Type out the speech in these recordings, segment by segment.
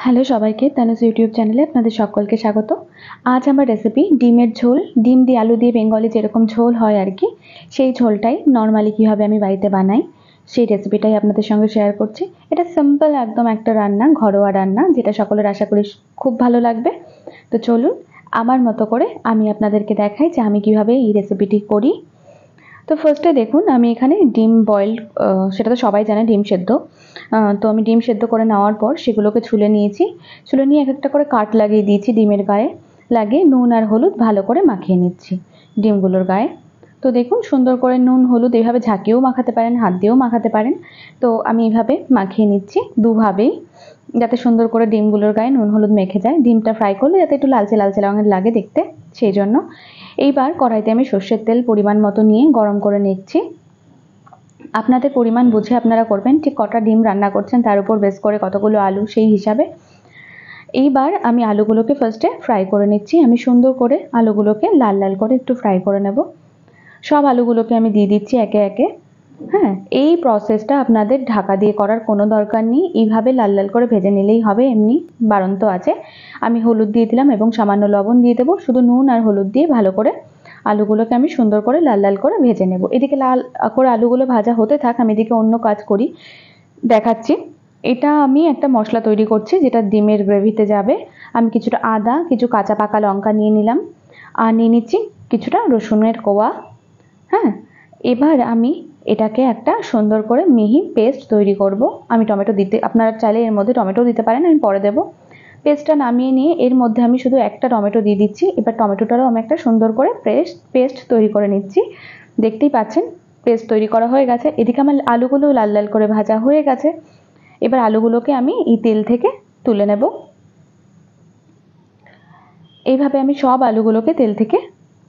Hello সবাইকে, Tanuj YouTube চ্যানেলে আপনাদের সকলকে স্বাগত। আজ আমার রেসিপি ডিমের ঝোল। ডিম দিয়ে আলু দিয়ে বেঙ্গলি যেরকম ঝোল হয় আর কি, সেই ঝোলটাই নর্মালি কীভাবে আমি বাড়িতে বানাই সেই রেসিপিটাই আপনাদের সঙ্গে শেয়ার করছি। এটা সিম্পল একদম একটা রান্না, ঘরোয়া রান্না, যেটা সকলের আশা করি খুব ভালো লাগবে। তো চলুন আমার মতো করে আমি আপনাদেরকে দেখাই যে আমি কীভাবে এই রেসিপিটি করি। তো ফার্স্টে দেখুন, আমি এখানে ডিম বয়েল, সেটা তো সবাই জানে, ডিম সেদ্ধ। তো আমি ডিম সেদ্ধ করে নেওয়ার পর সেগুলোকে ছুলে নিয়েছি। ছুলে নিয়ে এক একটা করে কাট লাগিয়ে দিয়েছি ডিমের গায়ে, লাগিয়ে নুন আর হলুদ ভালো করে মাখিয়ে নিচ্ছি ডিমগুলোর গায়ে। তো দেখুন সুন্দর করে নুন হলুদ এইভাবে ঝাঁকিয়েও মাখাতে পারেন, হাত দিয়েও মাখাতে পারেন। তো আমি এইভাবে মাখিয়ে নিচ্ছি দুভাবেই, যাতে সুন্দর করে ডিমগুলোর গায়ে নুন হলুদ মেখে যায়। ডিমটা ফ্রাই করলে যাতে একটু লালচে লালচে রঙের লাগে দেখতে, সেই জন্য। এইবার কড়াইতে আমি সর্ষের তেল পরিমাণ মতো নিয়ে গরম করে নিচ্ছি। আপনাদের পরিমাণ বুঝে আপনারা করবেন, ঠিক কটা ডিম রান্না করছেন তার উপর বেস করে কতগুলো আলু সেই হিসাবে। এইবার আমি আলুগুলোকে ফার্স্টে ফ্রাই করে নিচ্ছি। আমি সুন্দর করে আলুগুলোকে লাল লাল করে একটু ফ্রাই করে নেব। সব আলুগুলোকে আমি দিয়ে দিচ্ছি একে একে। হ্যাঁ, এই প্রসেসটা আপনাদের ঢাকা দিয়ে করার কোনো দরকার নেই, এইভাবে লাল লাল করে ভেজে নিলেই হবে। এমনি বাড়ন্ত আছে, আমি হলুদ দিয়ে দিলাম এবং সামান্য লবণ দিয়ে দেবো। শুধু নুন আর হলুদ দিয়ে ভালো করে আলুগুলোকে আমি সুন্দর করে লাল লাল করে ভেজে নেব। এদিকে লাল করে আলুগুলো ভাজা হতে থাক, আমি এদিকে অন্য কাজ করি, দেখাচ্ছি। এটা আমি একটা মশলা তৈরি করছি যেটা ডিমের গ্রেভিতে যাবে। আমি কিছুটা আদা, কিছু কাঁচা পাকা লঙ্কা নিয়ে নিলাম, আর নিয়ে নিচ্ছি কিছুটা রসুনের কোয়া। হ্যাঁ, এবার আমি এটাকে একটা সুন্দর করে মিহি পেস্ট তৈরি করব। আমি টমেটো দিতে, আপনারা চাইলে এর মধ্যে টমেটো দিতে পারেন, আমি পরে দেবো। পেস্টটা নামিয়ে নিয়ে এর মধ্যে আমি শুধু একটা টমেটো দিয়ে দিচ্ছি। এবার টমেটোটারও আমি একটা সুন্দর করে পেস্ট তৈরি করে নিচ্ছি। দেখতেই পাচ্ছেন পেস্ট তৈরি করা হয়ে গেছে। এদিকে আমার আলুগুলো লাল লাল করে ভাজা হয়ে গেছে। এবার আলুগুলোকে আমি এই তেল থেকে তুলে নেব। এইভাবে আমি সব আলুগুলোকে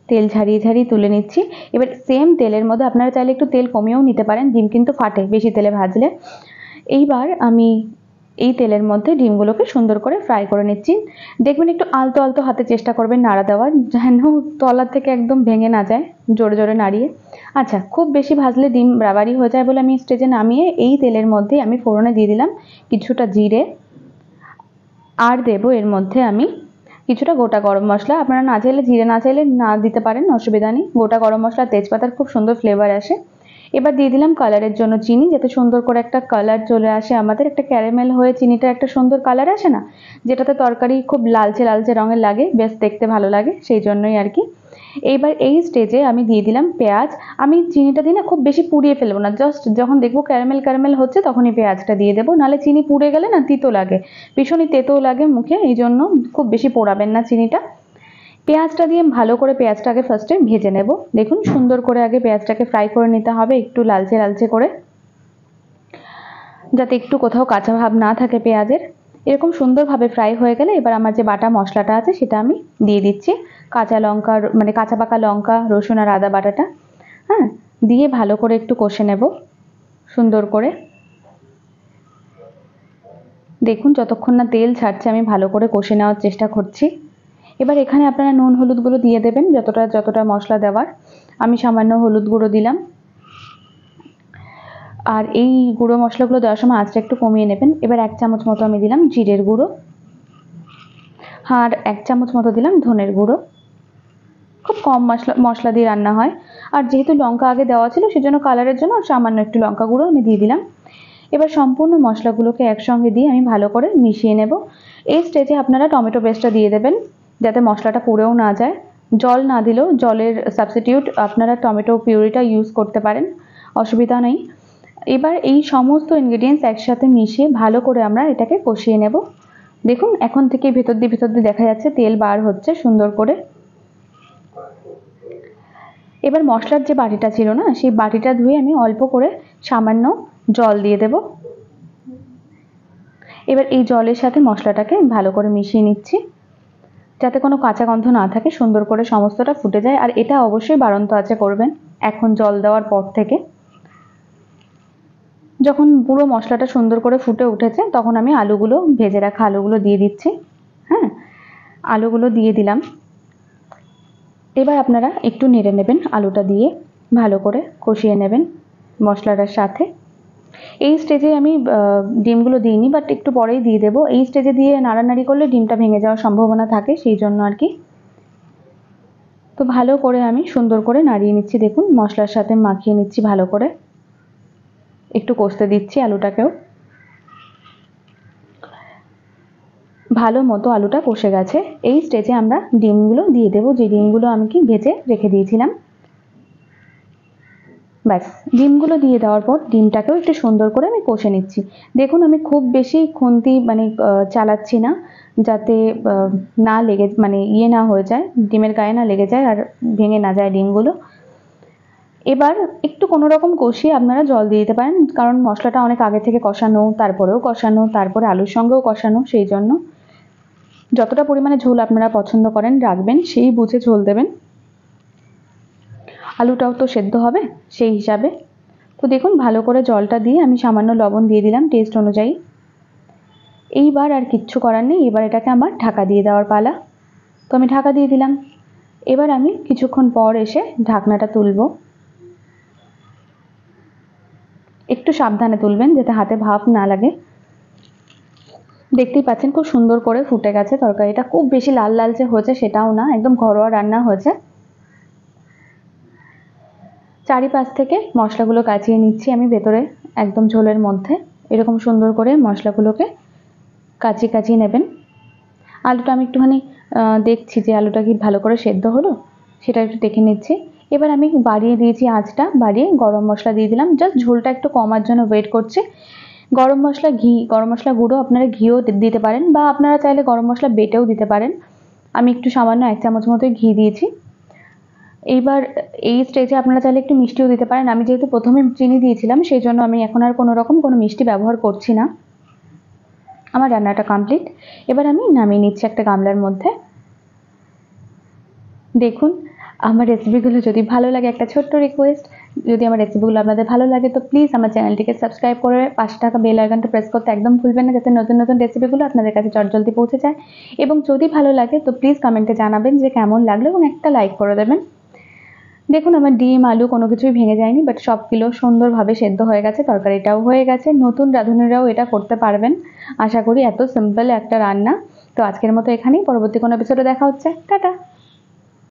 তেল ঝারিয়ে ঝারিয়ে তুলে নিচ্ছি। এবার সেম তেলের মধ্যে আপনারা চাইলে একটু তেল কমিয়েও নিতে পারেন, ডিম কিন্তু ফাটে বেশি তেলে ভাজলে। এইবার আমি এই তেলের মধ্যে ডিমগুলোকে সুন্দর করে ফ্রাই করে নিচ্ছি। দেখবেন একটু আলতো আলতো হাতে চেষ্টা করবেন নাড়া দেওয়ার, যেন তলার থেকে একদম ভেঙে না যায়, জোরে জোরে নাড়িয়ে। আচ্ছা, খুব বেশি ভাজলে ডিম রাবারি হয়ে যায় বলে আমি স্টেজে নামিয়ে এই তেলের মধ্যে আমি ফোড়নে দিয়ে দিলাম কিছুটা জিরে, আর দেবো এর মধ্যে আমি কিছুটা গোটা গরম মশলা। আপনারা না চাইলে জিরে না চাইলে না দিতে পারেন, অসুবিধা নেই। গোটা গরম মশলা, তেজপাতার খুব সুন্দর ফ্লেভার আসে। এবার দিয়ে দিলাম কালারের জন্য চিনি, যাতে সুন্দর করে একটা কালার চলে আসে আমাদের, একটা ক্যারামেল হয়ে চিনিটা একটা সুন্দর কালার আসে না, যেটাতে তরকারি খুব লালচে লালচে রঙের লাগে, বেশ দেখতে ভালো লাগে, সেই জন্যই আর কি। এইবার এই স্টেজে আমি দিয়ে দিলাম পেঁয়াজ। আমি চিনিটা দিয়ে না খুব বেশি পুড়িয়ে ফেলবো না, জাস্ট যখন দেখবো ক্যারামেল ক্যারামেল হচ্ছে তখনই পেঁয়াজটা দিয়ে দেবো, নাহলে চিনি পুড়ে গেলে না তিতো লাগে, ভীষণই তেতো লাগে মুখে, এই জন্য খুব বেশি পোড়াবেন না চিনিটা। পেঁয়াজটা দিয়ে ভালো করে পেঁয়াজটাকে ফার্স্টে ভেজে নেব। দেখুন সুন্দর করে আগে পেঁয়াজটাকে ফ্রাই করে নিতে হবে, একটু লালচে লালচে করে, যাতে একটু কোথাও কাঁচা ভাব না থাকে পেঁয়াজের। এরকম সুন্দরভাবে ফ্রাই হয়ে গেলে এবার আমার যে বাটা মশলাটা আছে সেটা আমি দিয়ে দিচ্ছি। কাঁচা লঙ্কা, মানে কাঁচা পাকা লঙ্কা, রসুন আর আদা বাটাটা, হ্যাঁ, দিয়ে ভালো করে একটু কষে নেব সুন্দর করে। দেখুন যতক্ষণ না তেল ছাড়ছে আমি ভালো করে কষে নেওয়ার চেষ্টা করছি। এবার এখানে আপনারা নুন হলুদগুলো দিয়ে দেবেন যতটা যতটা মশলা দেওয়ার। আমি সামান্য হলুদ গুঁড়ো দিলাম। আর এই গুঁড়ো মশলাগুলো দেওয়ার সময় আঁচটা একটু কমিয়ে নেবেন। এবার 1 চামচ মতো আমি দিলাম জিরের গুঁড়ো, আর 1 চামচ মতো দিলাম ধনের গুঁড়ো। খুব কম মশলা দিয়ে রান্না হয়, আর যেহেতু লঙ্কা আগে দেওয়া ছিল সেজন্য কালারের জন্য সামান্য একটু লঙ্কা গুঁড়ো আমি দিয়ে দিলাম। এবার সম্পূর্ণ মশলাগুলোকে একসঙ্গে দিয়ে আমি ভালো করে মিশিয়ে নেব। এই স্টেজে আপনারা টমেটো পেস্টটা দিয়ে দেবেন, যাতে মশলাটা পুড়েও না যায়। জল না দিলেও, জলের সাবস্টিটিউট আপনারা টমেটো পিউরিটা ইউজ করতে পারেন, অসুবিধা নেই। এবার এই সমস্ত ইনগ্রেডিয়েন্টস একসাথে মিশিয়ে ভালো করে আমরা এটাকে কষিয়ে নেব। দেখুন এখন থেকে ভেতর দিয়ে দেখা যাচ্ছে তেল বার হচ্ছে সুন্দর করে। এবার মশলার যে বাটিটা ছিল না, সেই বাটিটা ধুয়ে আমি অল্প করে সামান্য জল দিয়ে দেব। এবার এই জলের সাথে মশলাটাকে ভালো করে মিশিয়ে নিচ্ছি, যাতে কোনো কাঁচা গন্ধ না থাকে, সুন্দর করে সমস্তটা ফুটে যায়। আর এটা অবশ্যই বাড়ন্ত আঁচে করবেন এখন জল দেওয়ার পর থেকে। যখন পুরো মশলাটা সুন্দর করে ফুটে উঠেছে তখন আমি আলুগুলো, ভেজে রাখা আলুগুলো দিয়ে দিচ্ছি। হ্যাঁ, আলুগুলো দিয়ে দিলাম। এবার আপনারা একটু নেড়ে নেবেন, আলুটা দিয়ে ভালো করে কষিয়ে নেবেন মশলাটার সাথে। এই স্টেজে আমি ডিমগুলো দিইনি, বাট একটু পরেই দিয়ে দেবো। এই স্টেজে দিয়ে নাড়ানাড়ি করলে ডিমটা ভেঙে যাওয়ার সম্ভাবনা থাকে, সেই জন্য আর কি। তো ভালো করে আমি সুন্দর করে নাড়িয়ে নিচ্ছি, দেখুন মশলার সাথে মাখিয়ে নিচ্ছি ভালো করে, একটু কষতে দিচ্ছি আলুটাকেও। ভালো মতো আলুটা কষে গেছে। এই স্টেজে আমরা ডিমগুলো দিয়ে দেবো, যে ডিমগুলো আমি কি ভেজে রেখে দিয়েছিলাম। ব্যাস, ডিমগুলো দিয়ে দেওয়ার পর ডিমটাকেও একটু সুন্দর করে আমি কষে নিচ্ছি। দেখুন আমি খুব বেশি খুন্তি মানে চালাচ্ছি না, যাতে না লেগে মানে না হয়ে যায়, ডিমের গায়ে না লেগে যায় আর ভেঙে না যায় ডিমগুলো। এবার একটু কোনো রকম কষিয়ে আপনারা জল দিয়ে দিতে পারেন, কারণ মশলাটা অনেক আগে থেকে কষানো, তারপরেও কষানো, তারপরে আলুর সঙ্গেও কষানো, সেই জন্য যতটা পরিমাণে ঝোল আপনারা পছন্দ করেন রাখবেন, সেই বুঝে ঝোল দেবেন। আলুটাও তো সেদ্ধ হবে সেই হিসাবে। তো দেখুন ভালো করে জলটা দিয়ে আমি সামান্য লবণ দিয়ে দিলাম টেস্ট অনুযায়ী। এইবার আর কিচ্ছু করার নেই, এবার এটাকে আমার ঢাকা দিয়ে দেওয়ার পালা। তো আমি ঢাকা দিয়ে দিলাম। এবার আমি কিছুক্ষণ পর এসে ঢাকনাটা তুলব। একটু সাবধানে তুলবেন যাতে হাতে ভাপ না লাগে। দেখতেই পাচ্ছেন খুব সুন্দর করে ফুটে গেছে তরকারিটা, খুব বেশি লাল লালচে হয়েছে সেটাও না, একদম ঘরোয়া রান্না হয়েছে। চারিপাশ থেকে মশলাগুলো কাচিয়ে নিচ্ছি আমি ভেতরে, একদম ঝোলের মধ্যে এরকম সুন্দর করে মশলাগুলোকে কাচিয়ে কাচিয়ে নেবেন। আলুটা আমি একটুখানি দেখছি যে আলুটা কি ভালো করে সেদ্ধ হলো, সেটা একটু দেখে নিচ্ছি। এবার আমি বাড়িয়ে দিয়েছি আঁচটা, বাড়িয়ে গরম মশলা দিয়ে দিলাম, জাস্ট ঝোলটা একটু কমার জন্য ওয়েট করছি। গরম মশলা গরম মশলা গুঁড়ো আপনারা ঘিও দিতে পারেন, বা আপনারা চাইলে গরম মশলা বেটেও দিতে পারেন। আমি একটু সামান্য 1 চামচ মতো ঘি দিয়েছি। এইবার এই স্টেজে আপনারা চাইলে একটু মিষ্টিও দিতে পারেন। আমি যেহেতু প্রথমে চিনি দিয়েছিলাম, সেই জন্য আমি এখন আর কোনো রকম কোনো মিষ্টি ব্যবহার করছি না। আমার রান্নাটা কমপ্লিট। এবার আমি নামিয়ে নিচ্ছি একটা গামলার মধ্যে। দেখুন আমার রেসিপিগুলো যদি ভালো লাগে, একটা ছোট্ট রিকোয়েস্ট, যদি আমার রেসিপিগুলো আপনাদের ভালো লাগে তো প্লিজ আমার চ্যানেলটিকে সাবস্ক্রাইব করে পাশে থাকা বেল আইকনটা প্রেস করতে একদম ভুলবেন না, যাতে নতুন নতুন রেসিপিগুলো আপনাদের কাছে চটজলদি পৌঁছে যায়। এবং যদি ভালো লাগে তো প্লিজ কমেন্টে জানাবেন যে কেমন লাগলো, এবং একটা লাইক করে দেবেন। দেখুন আমার ডিম আলু কোনো কিছুই ভেঙে যায়নি, বাট সবগুলো সুন্দরভাবে সেদ্ধ হয়ে গেছে, তরকারিটাও হয়ে গেছে। নতুন রাঁধুনিরাও এটা করতে পারবেন আশা করি, এত সিম্পল একটা রান্না। তো আজকের মতো এখানেই, পরবর্তী কোনো এপিসোডে দেখা হচ্ছে। টাটা।